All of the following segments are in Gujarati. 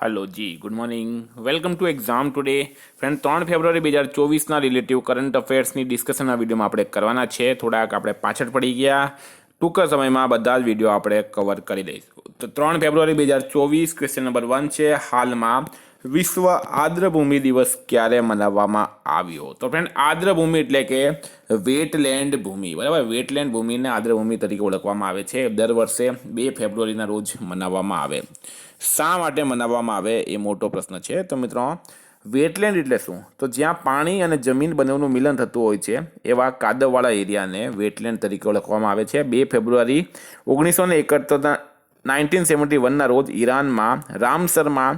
Hello ji, good morning, welcome to exam today. Friend 3 ફેબ્રુઆરી 2024 રિલેટિવ કરંટ અફેર્સની ડિસ્કશનના વિડીયોમાં આપણે કરવાના છે। થોડાક આપણે પાછળ પડી ગયા, ટૂંક સમયમાં બધા જ વિડીયો આપણે કવર કરી દઈશું। તો 3 ફેબ્રુઆરી 2024 ક્વેશ્ચન નંબર 1 છે, હાલમાં વિશ્વ આર્દ્રભૂમિ દિવસ ક્યારે મનાવવામાં આવ્યો? તો ફ્રેન્ડ આર્દ્રભૂમિ એટલે કે વેટલેન્ડ ભૂમિ, બરાબર। વેટલેન્ડ ભૂમિને આર્દ્રભૂમિ તરીકે ઓળખવામાં આવે છે। દર વર્ષે 2 ફેબ્રુઆરીના રોજ મનાવવામાં આવે। શા માટે મનાવવામાં આવે એ મોટો પ્રશ્ન છે। તો મિત્રો વેટલેન્ડ એટલે શું? તો જ્યાં પાણી અને જમીન બંનેનું મિલન થતું હોય છે એવા કાદવવાળા એરિયાને વેટલેન્ડ તરીકે ઓળખવામાં આવે છે। 2 ફેબ્રુઆરી 1971ના રોજ ઈરાનમાં રામસરમાં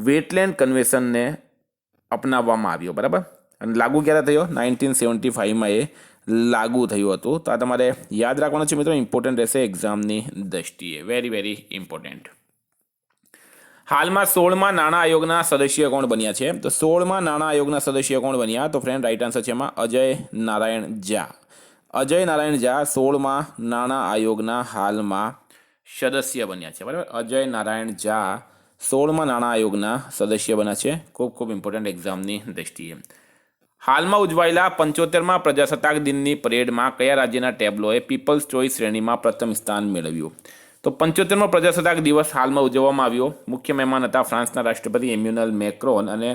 વેટલેન્ડ કન્વેન્શનને અપનાવવામાં આવ્યો, બરાબર। અને લાગુ ક્યારે થયો? 1975માં એ લાગુ થયું હતું। તો આ તમારે યાદ રાખવાનું છે મિત્રો, ઇમ્પોર્ટન્ટ રહેશે એક્ઝામની દ્રષ્ટિએ, વેરી વેરી ઇમ્પોર્ટન્ટ। હાલમાં 16મા નાણાં આયોગના સદસ્ય કોણ બન્યા છે? તો 16મા નાણાં આયોગના સદસ્ય કોણ બન્યા? તો ફ્રેન્ડ રાઈટ આન્સર છે એમાં અજય નારાયણ ઝા। અજય નારાયણ ઝા 16મા નાણાં આયોગના હાલમાં સદસ્ય બન્યા છે, બરાબર। અજય નારાયણ ઝા 16મા નાણાં આયોગના સદસ્ય બન્યા છે। ખૂબ ખૂબ ઇમ્પોર્ટન્ટ એક્ઝામની દ્રષ્ટિએ। હાલમાં ઉજવાયેલા 75મા પ્રજાસત્તાક દિનની પરેડમાં કયા રાજ્યના ટેબ્લોએ પીપલ્સ ચોઇસ શ્રેણીમાં પ્રથમ સ્થાન મેળવ્યું? તો 75મો પ્રજાસત્તાક દિવસ હાલમાં ઉજવવામાં આવ્યો। મુખ્ય મહેમાન હતા ફ્રાન્સના રાષ્ટ્રપતિ ઇમ્યુનલ મેક્રોન અને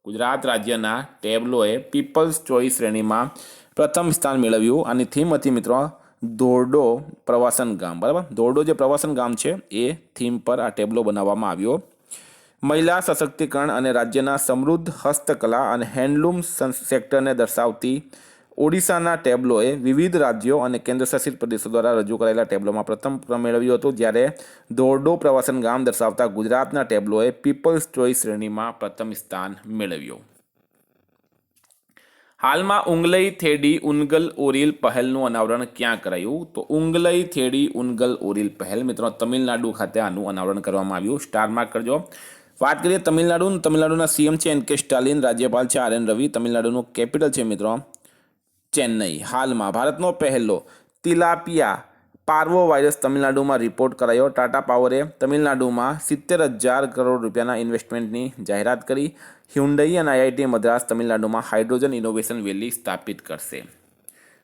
ગુજરાત રાજ્યના ટેબ્લોએ પીપલ્સ ચોઇસ શ્રેણીમાં પ્રથમ સ્થાન મેળવ્યું। આની થીમ હતી મિત્રો ધોરડો પ્રવાસન ગામ, બરાબર। ધોરડો જે પ્રવાસન ગામ છે એ થીમ પર આ ટેબ્લો બનાવવામાં આવ્યો। મહિલા સશક્તિકરણ અને રાજ્યના સમૃદ્ધ હસ્તકલા અને હેન્ડલૂમ સેક્ટરને દર્શાવતી ઓડિશાના ટેબ્લોએ વિવિધ રાજ્યો અને કેન્દ્રશાસિત પ્રદેશો દ્વારા રજૂ કરાયેલા ટેબ્લોમાં પ્રથમ ક્રમ મેળવ્યો હતો, જ્યારે ધોરડો પ્રવાસન ગામ દર્શાવતા ગુજરાતના ટેબ્લોએ પીપલ્સ ચોઇસ શ્રેણીમાં પ્રથમ સ્થાન મેળવ્યું। હાલમાં ઉંગલઈ થેડી ઉનગલ ઓરિલ પહેલનું અનાવરણ ક્યાં કરાયું? તો ઉંગલઈ થેડી ઉનગલ ઓરિલ પહેલ મિત્રો તમિલનાડુ ખાતે આનું અનાવરણ કરવામાં આવ્યું। સ્ટાર માર્ક કરજો। વાત કરીએ તમિલનાડુના સીએમ છે એન કે સ્ટાલિન, રાજ્યપાલ છે આર એન રવિ, તમિલનાડુનું કેપિટલ છે મિત્રો ચેન્નઈ। હાલમાં ભારતનો પહેલો તિલાપિયા પાર્વો વાયરસ તમિલનાડુમાં રિપોર્ટ કરાયો। ટાટા પાવરે તમિલનાડુમાં 70,000 કરોડ રૂપિયાના ઇન્વેસ્ટમેન્ટની જાહેરાત કરી। હ્યુન્ડઈ અને આઈઆઈટી મદ્રાસ તમિલનાડુમાં હાઇડ્રોજન ઇનોવેશન વેલી સ્થાપિત કરશે।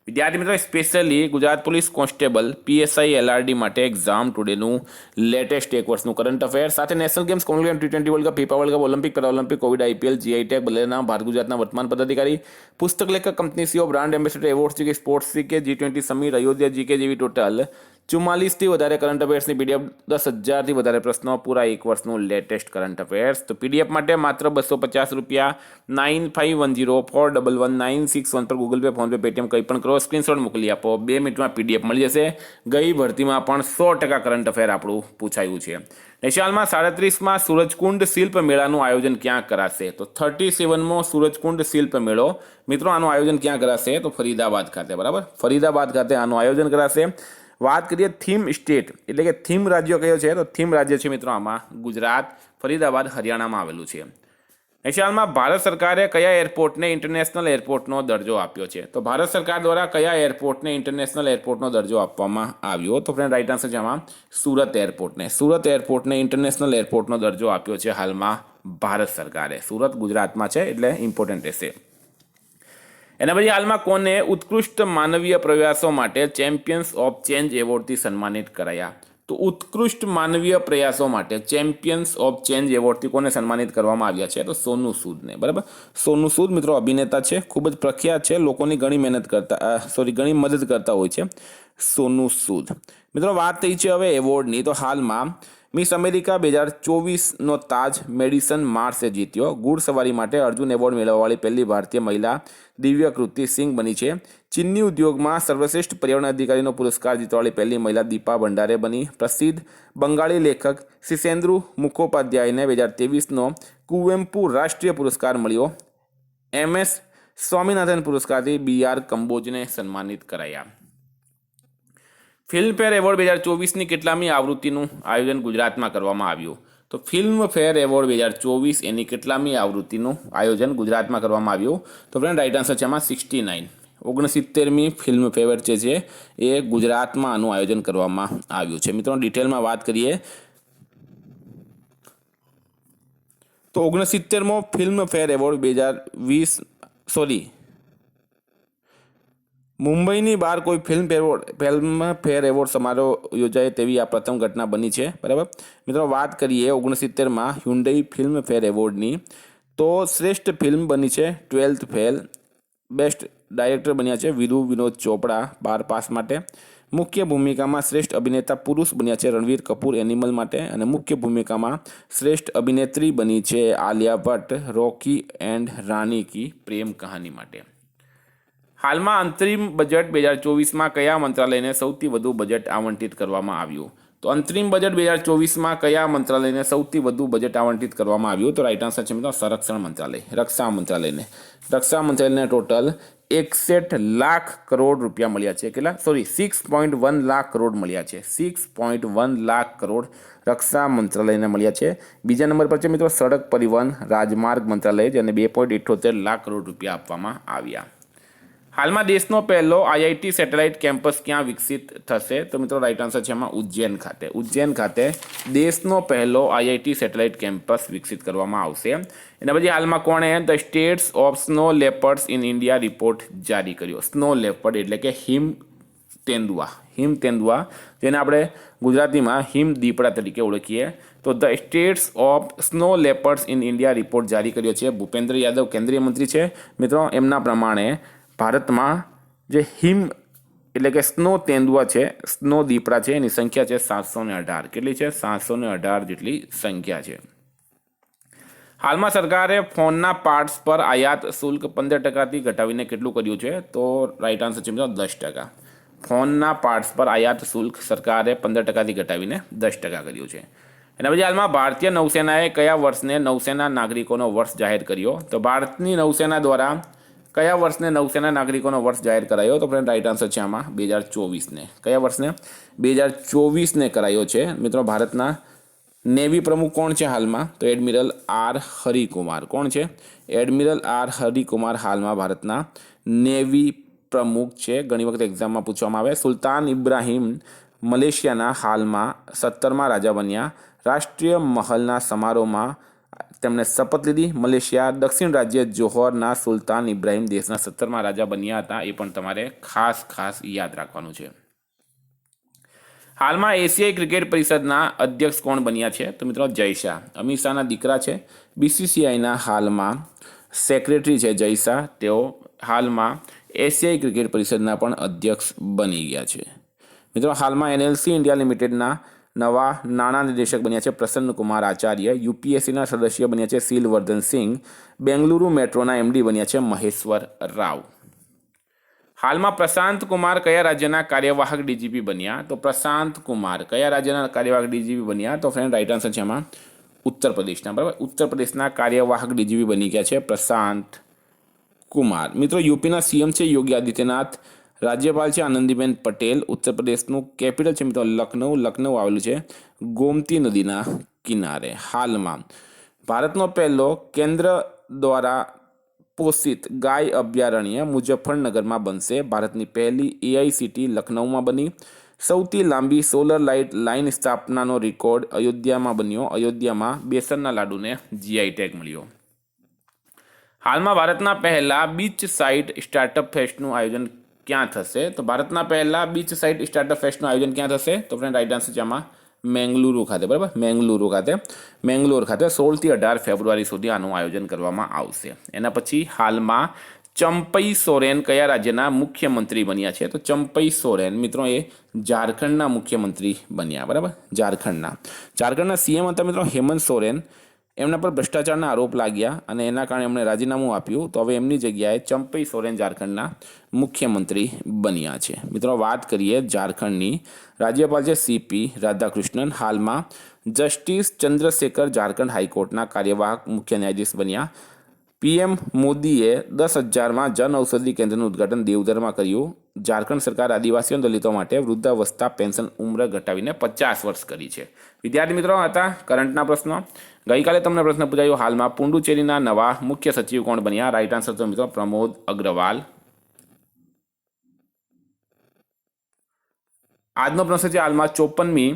વિદ્યાર્થી મિત્રો, specially Gujarat police constable PSI LRD માટે એક્ઝામ ટુડેનું લેટેસ્ટ એક વર્ષનું કરંટ અફેર સાથે national games, Commonwealth, T20 world cup, FIFA world cup, Olympic, Paralympic, Covid, IPL, GI tag, બલેના, ભારત ગુજરાતના વર્તમાન પદાધિકારી, પુસ્તક લેખક, company CEO, brand ambassador, award GK, sports GK, G20 summit, Ayodhya GK જેવી ટોટલ 44થી વધારે કરંટ અફેર્સની પીડીએફ, 10,000થી વધારે પ્રશ્નો, પૂરા એક વર્ષનું લેટેસ્ટ કરંટ અફેર્સ। તો પીડીએફ માટે માત્ર 250 રૂપિયા 9510411961 પર ગૂગલ પે, ફોનપે, પેટીએમ કંઈ પણ કરો, સ્ક્રીનશોટ મોકલી આપો, 2 મિનિટમાં પીડીએફ મળી જશે। ગઈ ભરતીમાં પણ 100% કરંટ અફેર આપણું પૂછાયું છે। નેશનલમાં 37મા સૂરજકુંડ શિલ્પ મેળાનું આયોજન ક્યાં કરાશે? તો 37મો સૂરજકુંડ શિલ્પ મેળો મિત્રો આનું આયોજન ક્યાં કરાશે? તો ફરીદાબાદ ખાતે, બરાબર। ફરીદાબાદ ખાતે આનું આયોજન કરાશે। વાત કરીએ થીમ સ્ટેટ એટલે કે થીમ રાજ્ય કયો છે? તો થીમ રાજ્ય છે મિત્રો આમાં ગુજરાત, ફરીદાબાદ હરિયાણામાં આવેલું છે। નેશનલમાં ભારત સરકારે કયા એરપોર્ટને ઇન્ટરનેશનલ એરપોર્ટનો દરજ્જો આપ્યો છે? તો ભારત સરકાર દ્વારા કયા એરપોર્ટને ઇન્ટરનેશનલ એરપોર્ટનો દરજ્જો આપવામાં આવ્યો? તો ફ્રેન્ડ રાઈટ આન્સર છે આમાં સુરત એરપોર્ટને ઇન્ટરનેશનલ એરપોર્ટનો દરજ્જો આપ્યો છે હાલમાં ભારત સરકારે। સુરત ગુજરાતમાં છે એટલે ઇમ્પોર્ટન્ટ રહેશે। એના પછી હાલમાં કોને ઉત્કૃષ્ટ માનવીય પ્રયાસો માટે ચેમ્પિયન્સ ઓફ ચેન્જ એવોર્ડથી સન્માનિત કરાયા? તો ઉત્કૃષ્ટ માનવીય પ્રયાસો માટે ચેમ્પિયન્સ ઓફ ચેન્જ એવોર્ડથી કોને સન્માનિત કરવામાં આવ્યા છે? તો સોનુ સૂદને, બરાબર। સોનુ સૂદ મિત્રો અભિનેતા છે, ખૂબ જ પ્રખ્યાત છે, લોકોની ઘણી ઘણી મદદ કરતા હોય છે સોનુ સૂદ। મિત્રો વાત થઈ છે હવે એવોર્ડની। તો હાલમાં મિસ અમેરિકા 2024નો તાજ મેડિસન માર્સે જીત્યો। ઘુડસવારી માટે અર્જુન એવોર્ડ મેળવવાવાળી પહેલી ભારતીય મહિલા દિવ્યકૃતિ સિંઘ બની છે। ચીની ઉદ્યોગમાં સર્વશ્રેષ્ઠ પર્યાવરણ અધિકારીનો પુરસ્કાર જીતવાવાળી પહેલી મહિલા દીપા ભંડારે બની। પ્રસિદ્ધ બંગાળી લેખક શિશેન્દ્રુ મુખોપાધ્યાયને 2023નો કુવેમ્પુ રાષ્ટ્રીય પુરસ્કાર મળ્યો। MS સ્વામિનાથન પુરસ્કારથી BR કંબોજને સન્માનિત કરાયા। ફિલ્મફેર એવોર્ડ 2024ની કેટલામી આવૃત્તિનું આયોજન ગુજરાતમાં કરવામાં આવ્યું? તો ફિલ્મફેર એવોર્ડ 2024 એની કેટલામી આવૃત્તિનું આયોજન ગુજરાતમાં કરવામાં આવ્યું? તો ફ્રેન્ડ રાઈટ આન્સર છે આમાં 69મી ફિલ્મફેર જે છે એ ગુજરાતમાં આનું આયોજન કરવામાં આવ્યું છે। મિત્રો ડિટેલમાં વાત કરીએ તો 69મો ફિલ્મફેર એવોર્ડ 2020 મુંબઈની બહાર કોઈ ફિલ્મફેર એવોર્ડ સમારોહ યોજાય તેવી આ પ્રથમ ઘટના બની છે, બરાબર મિત્રો. વાત કરીએ 69માં હ્યુન્ડાઈ ફિલ્મફેર એવોર્ડની, તો શ્રેષ્ઠ ફિલ્મ બની છે 12th ફેલ. બેસ્ટ ડાયરેક્ટર બન્યા છે વીરુ વિનોદ ચોપડા 12 પાસ માટે. મુખ્ય ભૂમિકામાં શ્રેષ્ઠ અભિનેતા પુરુષ બન્યા છે રણવીર કપૂર એનિમલ માટે, અને મુખ્ય ભૂમિકામાં શ્રેષ્ઠ અભિનેત્રી બની છે આલિયા ભટ્ટ રોકી એન્ડ રાની કી પ્રેમ કહાની માટે. હાલમાં અંતરિમ બજેટ 2024માં કયા મંત્રાલયને સૌથી વધુ બજેટ આવંટિત કરવામાં આવ્યું? તો અંતરિમ બજેટ 2024માં કયા મંત્રાલયને સૌથી વધુ બજેટ આવંટિત કરવામાં આવ્યું? તો રાઈટ આન્સર છે મિત્રો સંરક્ષણ મંત્રાલય, રક્ષા મંત્રાલયને. રક્ષા મંત્રાલયને ટોટલ 61 લાખ કરોડ રૂપિયા મળ્યા છે. કેટલા? 6.1 લાખ કરોડ મળ્યા છે. 6.1 લાખ કરોડ રક્ષા મંત્રાલયને મળ્યા છે. બીજા નંબર પર છે મિત્રો સડક પરિવહન રાજમાર્ગ મંત્રાલય, જેને 2.78 લાખ કરોડ રૂપિયા આપવામાં આવ્યા. હાલમાં દેશનો પહેલો આઈઆઈટી સેટેલાઇટ કેમ્પસ ક્યાં વિકસિત થશે? તો મિત્રો રાઈટ આન્સર છે એમાં ઉજ્જૈન ખાતે. ઉજ્જૈન ખાતે દેશનો પહેલો આઈઆઈટી સેટેલાઇટ કેમ્પસ વિકસિત કરવામાં આવશે. એના પછી હાલમાં કોણે the status of snow leopards in India report જારી કર્યો? સ્નો લેપર્ડ એટલે કે હિમ તેંદુઆ, જેને આપણે ગુજરાતીમાં હિમ દીપડા તરીકે ઓળખીએ. તો the status of snow leopards in India report જારી કર્યો છે. ભૂપેન્દ્ર યાદવ કેન્દ્રીય મંત્રી છે મિત્રો. એમના પ્રમાણે ભારતમાં જે હિમ એટલે કે સ્નો તેંદુઆ છે, સ્નો દીપડા છે, એની સંખ્યા છે 718. કેટલી છે? 718 જેટલી સંખ્યા છે. હાલમાં સરકારે ફોનના પાર્ટ્સ પર આયાત શુલ્ક 15%થી ઘટાડીને કેટલું કર્યું છે? તો રાઈટ આન્સર છે મિત્રો 10%. ફોનના પાર્ટ્સ પર આયાત શુલ્ક સરકારે 15%થી ઘટાડીને 10% કર્યું છે. એના પછી હાલમાં ભારતીય નૌસેનાએ કયા વર્ષને નૌસેના નાગરિકોનો વર્ષ જાહેર કર્યો? તો ભારતની નૌસેના દ્વારા કયા વર્ષને નૌસેના નાગરિકોનો વર્ષ જાહેર કરાયો? તો ફ્રેન્ડ રાઈટ આન્સર છે આમાં 2024ને. કયા વર્ષને? 2024ને કરાયો છે મિત્રો. ભારતના નેવી પ્રમુખ કોણ છે હાલમાં? તો એડમિરલ આર હરિકુમાર. કોણ છે? એડમિરલ આર હરિકુમાર હાલમાં ભારતના નેવી પ્રમુખ છે. ઘણી વખત એક્ઝામમાં પૂછવામાં આવે. સુલતાન ઇબ્રાહિમ મલેશિયાના હાલમાં 17મા રાજા બન્યા. રાષ્ટ્રીય મહલના સમારોહમાં તેમણે શપથ લીધી. મલેશિયા દક્ષિણ રાજ્ય જોહોરના સુલતાન ઇબ્રાહિમ દેશના 17મા રાજા બન્યા હતા. એ પણ તમારે ખાસ યાદ રાખવાનું છે. હાલમાં એશિયાઈ ક્રિકેટ પરિષદના અધ્યક્ષ કોણ બન્યા છે? તો મિત્રો જય શાહ, અમિત શાહના દીકરા છે. બીસીસીઆઈના હાલમાં સેક્રેટરી છે જય શાહ. તેઓ હાલમાં એશિયાઈ ક્રિકેટ પરિષદના પણ અધ્યક્ષ બની ગયા છે. મિત્રો હાલમાં એનએલસી ઇન્ડિયા લિમિટેડના નવા નાણાં નિદેશક બન્યા છે પ્રસન્ન કુમાર આચાર્ય. યુપીએસસીના સદસ્ય બન્યા છે શીલવર્ધન સિંહ. બેંગલુરુ મેટ્રોના એમડી બન્યા છે મહેશ્વર રાવ. હાલમાં પ્રશાંત કુમાર કયા રાજ્યના કાર્યવાહક ડીજીપી બન્યા? તો પ્રશાંત કુમાર કયા રાજ્યના કાર્યવાહક ડીજીપી બન્યા? તો ફ્રેન્ડ રાઈટ આન્સર છે એમાં ઉત્તર પ્રદેશના. બરાબર, ઉત્તર પ્રદેશના કાર્યવાહક ડીજીપી બની ગયા છે પ્રશાંત કુમાર. મિત્રો યુપીના સીએમ છે યોગી આદિત્યનાથ. રાજ્યપાલ છે આનંદીબેન પટેલ. ઉત્તર પ્રદેશનું કેપિટલ છે મિત્રો લખનઉ. લખનઉ આવેલું છે ગોમતી નદીના કિનારે. હાલમાં ભારતનો પહેલો કેન્દ્ર દ્વારા પોષિત ગાય અભયારણ્ય મુઝફ્ફરનગરમાં બનશે. ભારતની પહેલી એઆઈસીટી લખનઉમાં બની. સૌથી લાંબી સોલર લાઇટ લાઇન સ્થાપનાનો રેકોર્ડ અયોધ્યામાં બન્યો. અયોધ્યામાં બેસનના લાડુને જીઆઈ ટેગ મળ્યો. હાલમાં ભારતના પહેલા બીચ સાઇડ સ્ટાર્ટઅપ ફેસ્ટનું આયોજન ક્યાં થશે? તો ભારતના પહેલા બીચ સાઇડ સ્ટાર્ટઅપ ફેસ્ટનું આયોજન ક્યાં થશે? તો ફ્રેન્ડ રાઈટ આન્સર છે આમાં મેંગલુરુ ખાતે. બરાબર, મેંગલુરુ ખાતે 16 થી 18 ફેબ્રુઆરી સુધી આનું આયોજન કરવામાં આવશે. એના પછી હાલમાં ચંપઈ સોરેન કયા રાજ્યના મુખ્યમંત્રી બન્યા છે? તો ચંપઈ સોરેન મિત્રો એ ઝારખંડના મુખ્યમંત્રી બન્યા. બરાબર, ઝારખંડના સીએમ હતા મિત્રો હેમંત સોરેન. એમના પર ભ્રષ્ટાચારના આરોપ લાગ્યા અને એના કારણે એમણે રાજીનામું આપ્યું. તો હવે એમની જગ્યાએ ચંપઈ સોરેન ઝારખંડના મુખ્યમંત્રી બન્યા છે. મિત્રો વાત કરીએ ઝારખંડની, રાજ્યપાલ છે સીપી રાધાકૃષ્ણન. હાલમાં જસ્ટિસ ચંદ્રશેખર ઝારખંડ હાઈકોર્ટના કાર્યવાહક મુખ્ય ન્યાયાધીશ બન્યા. પીએમ મોદીએ 10,000માં જન ઔષધિ કેન્દ્રનું ઉદ્ઘાટન દેવધરમાં કર્યું. ઝારખંડ સરકાર આદિવાસીઓ દલિતો માટે વૃદ્ધાવસ્થા પેન્શન ઉંમર ઘટાડીને 50 વર્ષ કરી છે. વિદ્યાર્થી મિત્રો હતા કરંટના પ્રશ્નો. ગઈકાલે તમને પ્રશ્ન પૂછાયો હાલમાં પુડુચેરીના નવા મુખ્ય સચિવ કોણ બન્યા? રાઈટ આન્સર તો મિત્રો પ્રમોદ અગ્રવાલ. આજનો પ્રશ્ન છે હાલમાં 54મી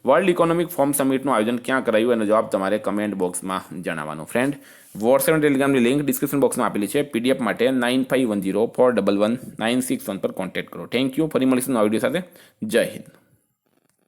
વર્લ્ડ ઇકોનોમિક ફોરમ સમિટનું આયોજન ક્યાં કરાયું એનો જવાબ તમારે કમેન્ટ બોક્સમાં જણાવવાનો. ફ્રેન્ડ, વોટ્સએપ અને ટેલિગ્રામની લિંક ડિસ્ક્રિપ્શન બોક્સમાં આપેલી છે. PDF માટે 9510411961 પર કોન્ટેક્ટ કરો. Thank you. ફરી મળીશું નવા વિડીયો સાથે. જય હિન્દ.